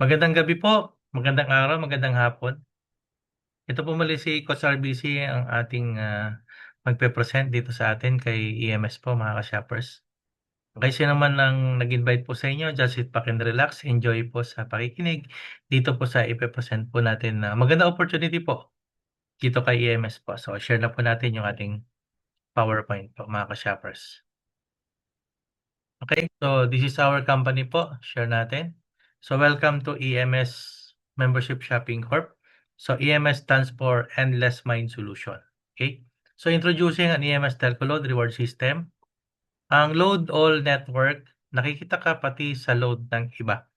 Magandang gabi po, magandang araw, magandang hapon. Ito po muli si Coach RBC ang ating magpe-present dito sa atin kay EMS po mga ka-shoppers. Kung sino naman ang nag-invite po sa inyo, just sit back and relax, enjoy po sa pakikinig dito po sa ipe-present po natin na magandang opportunity po dito kay EMS po. So share na po natin yung ating PowerPoint po mga ka-shoppers. Okay, so this is our company po, share natin. So welcome to EMS Membership Shopping Corp. So EMS stands for Endless Mind Solution. Okay, so introducing an EMS Telco Load Reward System. Ang load all network, nakikita ka pati sa load ng iba.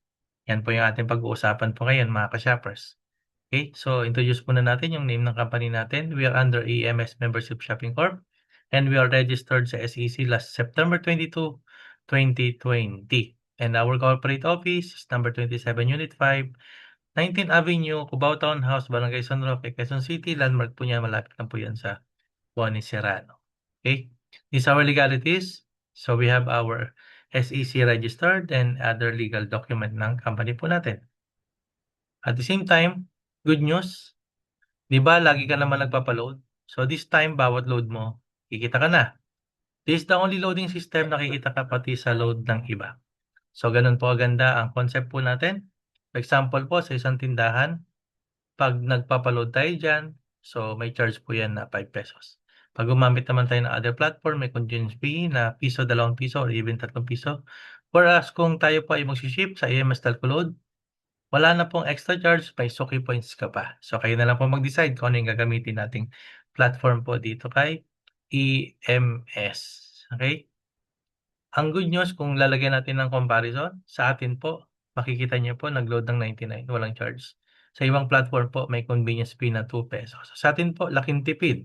Yan po yung ating pag-uusapan po ngayon mga ka-shoppers. Okay, so introduce muna natin yung name ng company natin. We are under EMS Membership Shopping Corp. And we are registered sa SEC last September 22, 2020. And our corporate office is number 27, Unit 5, 19th Avenue, Cubao Townhouse, Barangay San Roque, Quezon City. Landmark po niya, malapit lang po yan sa Juanes Serrano. Okay, these are our legalities. So we have our SEC registered and other legal document ng company po natin. At the same time, good news, di ba lagi ka naman nagpapaload? So this time, bawat load mo, kikita ka na. This is the only loading system na kikita ka pati sa load ng iba. So ganun po aganda ang concept po natin. For example po, sa isang tindahan, pag nagpapaload tayo dyan, so may charge po yan na 5 pesos. Pag gumamit naman tayo ng other platform, may convenience fee na piso, 2 piso, or even 3 piso. Whereas kung tayo po ay mag-ship sa EMS Telco Load, wala na pong extra charge, may Suki points ka pa. So kayo na lang po mag-decide kung ano yung gagamitin nating platform po dito kay EMS. Okay? Ang good news, kung lalagyan natin ng comparison, sa atin po, makikita niyo po nag-load ng 99, walang charge. Sa ibang platform po, may convenience fee na 2 pesos. Sa atin po, laking tipid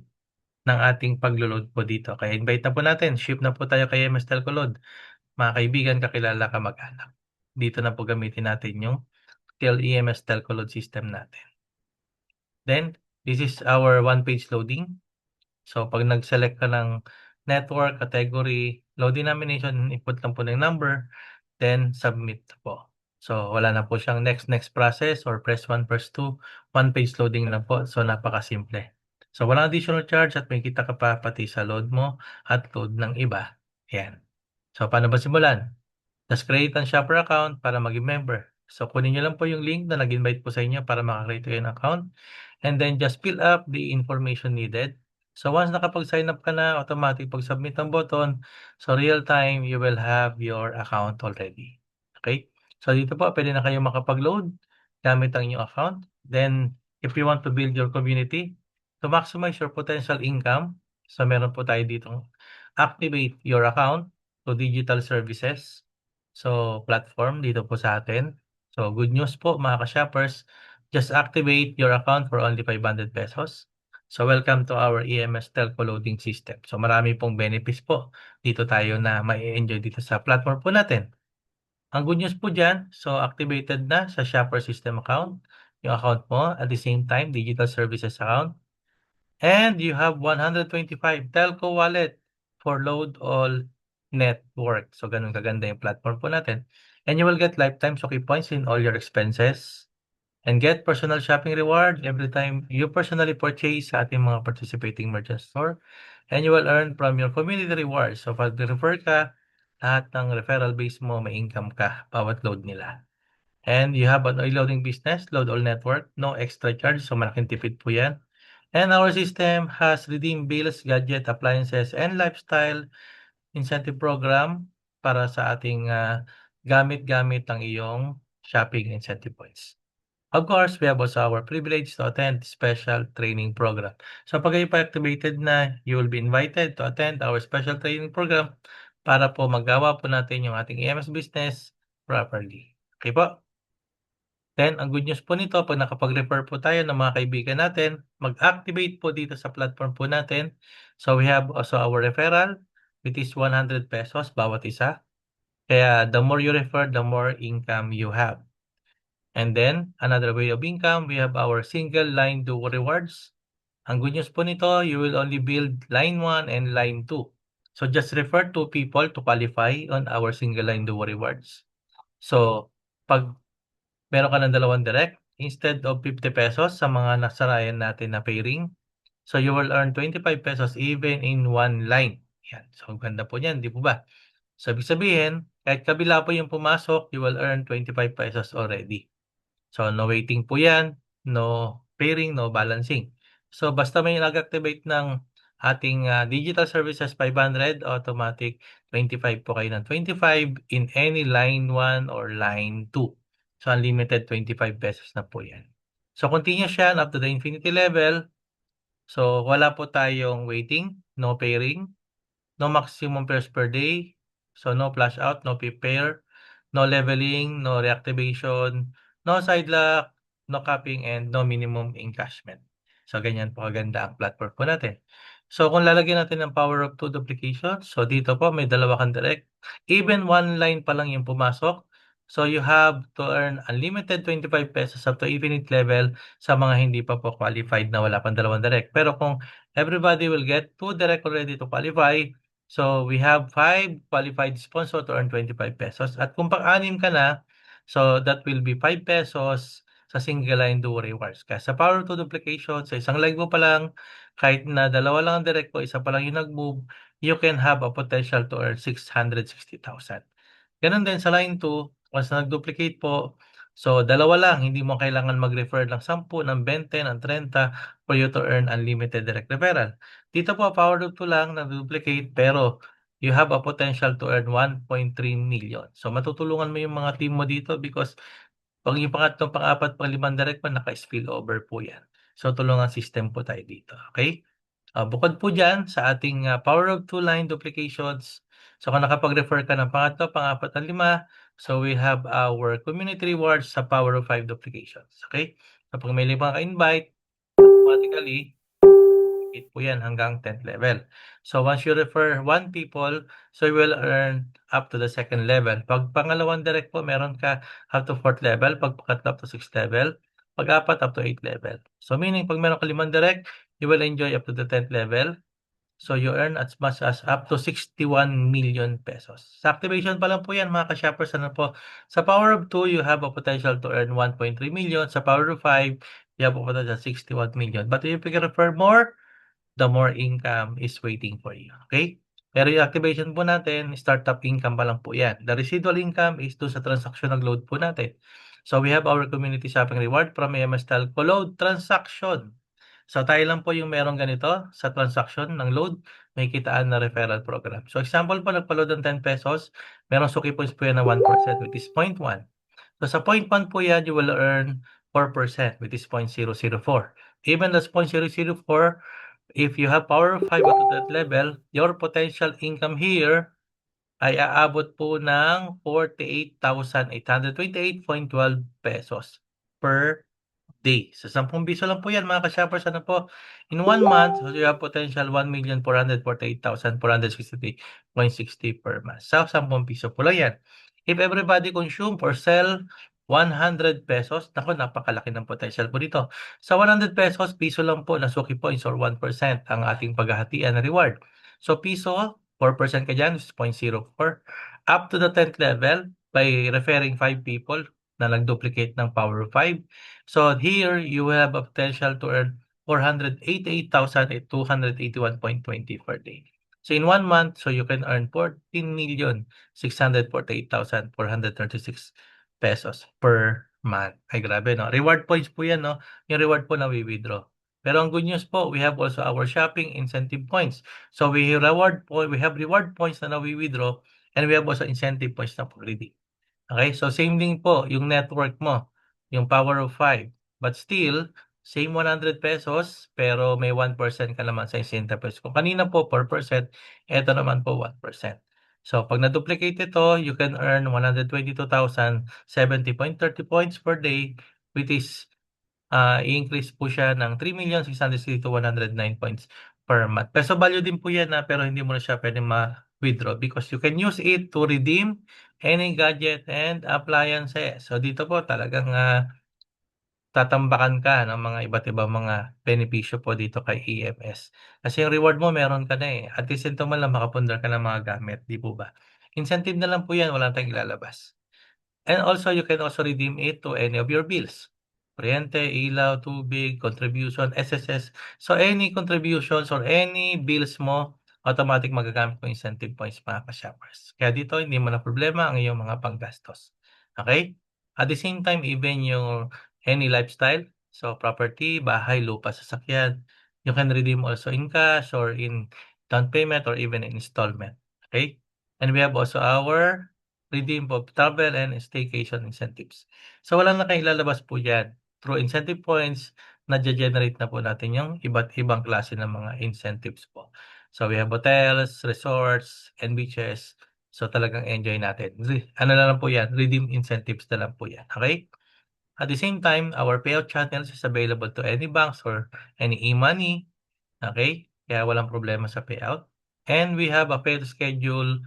ng ating paglo-load po dito. Kaya invite na po natin, ship na po tayo kay EMS Telco Load. Mga kaibigan, kakilala, kamag-anak. Dito na po gamitin natin yung EMS Telco Load system natin. Then, this is our one-page loading. So, pag nag-select ka ng network, category, load denomination, input lang po ng number, then submit po. So, wala na po siyang next process or press 1, press 2. One-page loading na po. So, napakasimple. So, walang additional charge at may kita ka pa pati sa load mo at load ng iba. Yan. So, paano ba simulan? Just create ang shopper account para maging member. So, kunin nyo lang po yung link na nag-invite po sa inyo para makakreate kayo ng account. And then, just fill up the information needed. So, once nakapag-sign up ka na, automatic pag-submit ng button, so real time, you will have your account already. Okay? So, dito po, pwede na kayo makapag-load gamit ang inyong account. Then, if you want to build your community, to maximize your potential income, so meron po tayo dito, activate your account to digital services. So, platform dito po sa atin. So, good news po mga ka-shoppers. Just activate your account for only 500 pesos. So, welcome to our EMS Telco Loading System. So, marami pong benefits po dito tayo na mai-enjoy dito sa platform po natin. Ang good news po dyan, so activated na sa Shopper System account, yung account mo. At the same time, digital services account. And you have 125 telco wallet for load all network. So, ganun kaganda yung platform po natin. And you will get lifetime Suki points in all your expenses and get personal shopping reward every time you personally purchase sa ating mga participating merchant store. And you will earn from your community rewards. So, pag refer ka, lahat ng referral base mo, may income ka, bawat load nila. And you have an loading business, load all network, no extra charge. So, malaking tipid po yan. And our system has redeem bills, gadget, appliances, and lifestyle incentive program para sa ating gamit-gamit ng iyong shopping incentive points. Of course, we have also our privilege to attend special training program. So pag kayo pa activated na, you will be invited to attend our special training program para po magawa po natin yung ating EMS business properly. Okay po? Then, ang good news po nito, pag nakapag-refer po tayo ng mga kaibigan natin, mag-activate po dito sa platform po natin. So, we have also our referral, which is 100 pesos bawat isa. Kaya, the more you refer, the more income you have. And then, another way of income, we have our single line duo rewards. Ang good news po nito, you will only build line 1 and line 2. So, just refer 2 people to qualify on our single line duo rewards. So, pag meron ka ng dalawang direct instead of 50 pesos sa mga nasarayan natin na pairing. So you will earn 25 pesos even in one line. Yan. So ang ganda po niyan, di po ba? So ibig sabihin, kahit kabila po yung pumasok, you will earn 25 pesos already. So no waiting po yan, no pairing, no balancing. So basta may nag-activate ng ating digital services 500, automatic 25 po kayo ng 25 in any line 1 or line 2. So unlimited 25 pesos na po yan. So continuous yan up to the infinity level. So wala po tayong waiting, no pairing, no maximum pairs per day. So no flash out, no prepare, no leveling, no reactivation, no side lock, no capping, and no minimum encashment. So ganyan po kaganda ang platform po natin. So kung lalagyan natin ng power of 2 duplications, so dito po may dalawa kang direct. Even one line pa lang yung pumasok. So you have to earn unlimited 25 pesos up to infinite level sa mga hindi pa po qualified na wala pang dalawang direct. Pero kung everybody will get 2 direct already to qualify, so we have 5 qualified sponsor to earn 25 pesos. At kung pang-anim ka na, so that will be 5 pesos sa single line duo rewards. Kaya sa power to duplication, sa isang leg mo pa lang, kahit na dalawa lang ang direct mo, isa pa lang yung nag-move, you can have a potential to earn 660,000. Ganun din sa line 2, once na nag-duplicate po, so dalawa lang, hindi mo kailangan mag-refer ng 10, ng 20, ng 30 for you to earn unlimited direct referral. Dito po, power of 2 lang, nag-duplicate, pero you have a potential to earn 1.3 million. So matutulungan mo yung mga team mo dito because pag yung pangatlong, pang-apat, pang-limang direct mo, naka-spill over po yan. So tulungan system po tayo dito. Okay? Bukod po dyan sa ating power of 2 line duplications, so kung nakapag-refer ka ng pangatlo, pang-apat, at lima, so we have our community rewards sa power of 5 duplications. Okay? Kapag may 5 ka-invite, automatically, hit po yan hanggang 10th level. So once you refer 1 people, so you will earn up to the 2nd level. Pag pangalawang direct po, meron ka up to 4th level. Pag pangatlo, up to 6th level. Pag apat, up to 8th level. So meaning, pag meron ka 5 direct, you will enjoy up to the 10th level. So you earn as much as up to 61 million pesos. Sa activation pa lang po yan, mga ka-shoppers. Ano po? Sa power of 2, you have a potential to earn 1.3 million. Sa power of 5, you have a potential 61 million. But if you can refer more, the more income is waiting for you. Okay? Pero yung activation po natin, startup income pa lang po yan. The residual income is doon sa transaction ng load po natin. So we have our community shopping reward from AMS Telco load transaction. So tayo lang po yung merong ganito sa transaction ng load, may kitaan na referral program. So example po, nagpa-load ng 10 pesos, merong suki points po yan na 1% which is 0.1. So sa 0.1 po yan, you will earn 4% which is 0.004. Even that's 0.004, if you have power of 5 at that level, your potential income here ay aabot po ng 48,828.12 pesos per day. Sa 10 piso lang po yan, mga ka-shoppers. Ano po? In 1 month, so you have potential 1,448,463.60 per month. Sa 10 piso po lang yan. If everybody consume or sell 100 pesos, naku, napakalaki ng potential po dito. Sa 100 pesos, piso lang po na Suki Points or 1% ang ating paghahatian na reward. So piso, 4% ka dyan, is 0.04. Up to the 10th level, by referring 5 people na nag-duplicate ng power of 5. So here, you will have a potential to earn 488,281.20 per day. So in 1 month, so you can earn 14,648,436 pesos per month. Ay, grabe, no? Reward points po yan, no? Yung reward po na we-withdraw. Pero ang good news po, we have also our shopping incentive points. So we have reward points na we-withdraw, and we have also incentive points na redeem. Okay? So same thing po, yung network mo, yung power of 5. But still, same 100 pesos, pero may 1% ka naman sa incentive points. Kung kanina po 4%, eto naman po 1%. So pag na-duplicate ito, you can earn 122,070.30 points per day, which is i-increase po siya ng 3,662,109 points per month. Peso value din po yan pero hindi mo na siya pwede ma-withdraw because you can use it to redeem any gadget and appliances. So dito po talagang tatambakan ka ng mga iba't ibang mga benepisyo po dito kay EMS. Kasi yung reward mo meron ka na eh. At least ito man lang makapundar ka ng mga gamit, di po ba? Incentive na lang po yan, wala tayong ilalabas. And also, you can also redeem it to any of your bills. Kuryente, ilaw, tubig, contribution, SSS. So, any contributions or any bills mo, automatic magagamit mo incentive points mga ka-shoppers. Kaya dito, hindi mo na problema ang iyong mga panggastos. Okay? At the same time, even yung any lifestyle, so property, bahay, lupa, sasakyan, you can redeem also in cash or in down payment or even in installment. Okay? And we have also our redeem po travel and staycation incentives. So, wala na kayong ilalabas po yan. Through incentive points, nadge-generate na po natin yung iba't ibang klase ng mga incentives po. So, we have hotels, resorts, and beaches. So, talagang enjoy natin. Ano na lang po yan, redeem incentives na lang po yan. Okay? At the same time, our payout channels is available to any banks or any e-money. Okay? Kaya walang problema sa payout. And we have a payout schedule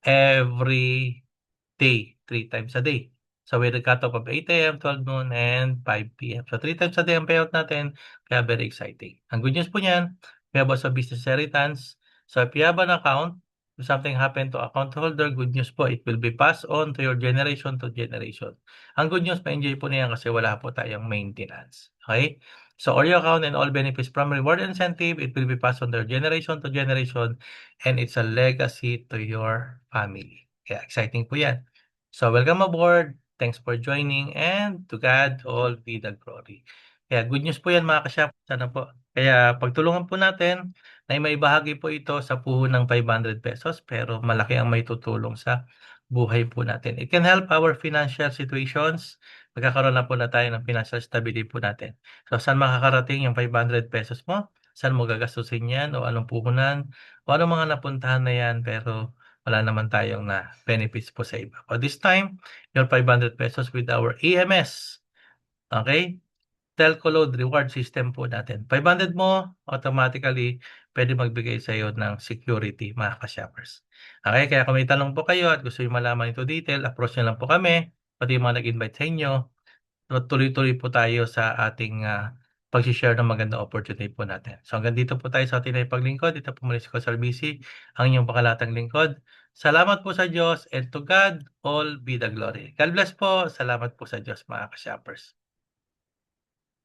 every day, 3 times a day. So with the cutoff of 8 a.m., 12 noon, and 5 p.m. So 3 times a day ang payout natin, kaya very exciting. Ang good news po niyan, we have also business inheritance. So if you have an account, if something happened to account holder, good news po, it will be passed on to your generation to generation. Ang good news, ma-enjoy po niyan kasi wala po tayong maintenance. Okay? So all your account and all benefits from reward incentive, it will be passed on to your generation to generation, and it's a legacy to your family. Kaya exciting po yan. So welcome aboard. Thanks for joining, and to God all be the glory. Kaya good news po yan mga kasyap. Sana po. Kaya pagtulungan po natin na maibahagi po ito sa puhunan ng 500 pesos pero malaki ang may tutulong sa buhay po natin. It can help our financial situations. Magkakaroon na po na tayo ng financial stability po natin. So saan makakarating yung 500 pesos mo? Saan mo gagastusin yan? O anong puhunan? O anong mga napuntahan na yan? Pero wala naman tayong na benefits po sa iba. But this time, your 500 pesos with our EMS. Okay? Telco load reward system po natin. 500 mo, automatically, pwede magbigay sa iyo ng security, mga ka-shoppers. Okay? Kaya kung may tanong po kayo at gusto nyo malaman ito detail, approach nyo lang po kami, pati yung mga nag-invite sa inyo. Tuloy-tuloy po tayo sa ating pag-share ng magandang opportunity po natin. So hanggang dito po tayo sa ating paglingkod. Ito po muli si Coach RBC, ang inyong pakalatang lingkod. Salamat po sa Diyos, and to God all be the glory. God bless po. Salamat po sa Diyos mga ka-shoppers.